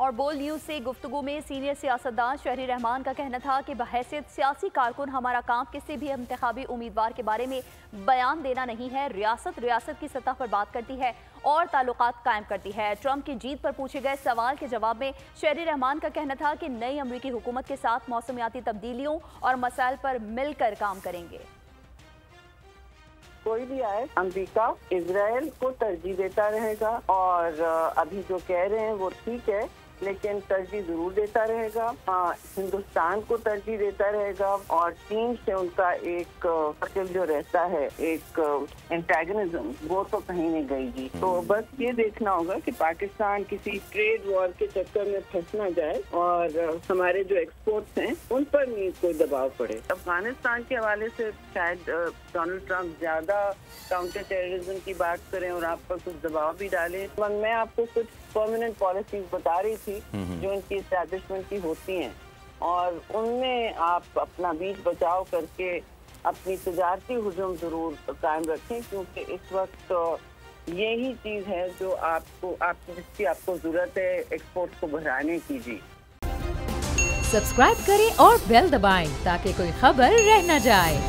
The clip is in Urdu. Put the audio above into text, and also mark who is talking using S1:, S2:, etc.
S1: اور بول نیوز سے گفتگو میں سینئر سیاستدان شہری رحمان کا کہنا تھا کہ بحیثیت سیاسی کارکن ہمارا کام کسی بھی انتخابی امیدوار کے بارے میں بیان دینا نہیں ہے۔ ریاست کی سطح پر بات کرتی ہے اور تعلقات قائم کرتی ہے۔ ٹرمپ کی جیت پر پوچھے گئے سوال کے جواب میں شہری رحمان کا کہنا تھا کہ نئی امریکی حکومت کے ساتھ موسمیاتی تبدیلیوں اور مسائل پر مل کر کام کریں گے۔
S2: کوئی بھی آئے امریکہ اسرائیل کو ترجیح دیتا رہے گا، اور ابھی جو کہہ رہے ہیں وہ ٹھیک ہے، لیکن ترجیح ضرور دیتا رہے گا، ہندوستان کو ترجیح دیتا رہے گا، اور چین سے ان کا ایک شکل جو رہتا ہے، ایک انٹیگنزم، وہ تو کہیں نہیں گئی گی۔ تو بس یہ دیکھنا ہوگا کہ پاکستان کسی ٹریڈ وار کے چکر میں پھنس نہ جائے اور ہمارے جو ایکسپورٹس ہیں ان پر نہیں کوئی دباؤ پڑے۔ افغانستان کے حوالے سے شاید ڈونلڈ ٹرمپ زیادہ کاؤنٹر ٹیررزم کی بات کریں اور آپ پر کچھ دباؤ بھی ڈالیں۔ میں آپ کو کچھ پرماننٹ پالیسیز بتا رہی تھی جو ان کی اسٹیبلشمنٹ کی ہوتی ہیں، اور ان میں آپ اپنا بیچ بچاؤ کر کے اپنی تجارتی ہجوم ضرور قائم رکھیں، کیونکہ اس وقت یہی چیز ہے جو جس کی آپ کو ضرورت ہے ایکسپورٹ کو بڑھانے کی۔ جی
S3: سبسکرائب کریں اور بیل دبائیں تاکہ کوئی خبر رہ نہ جائے۔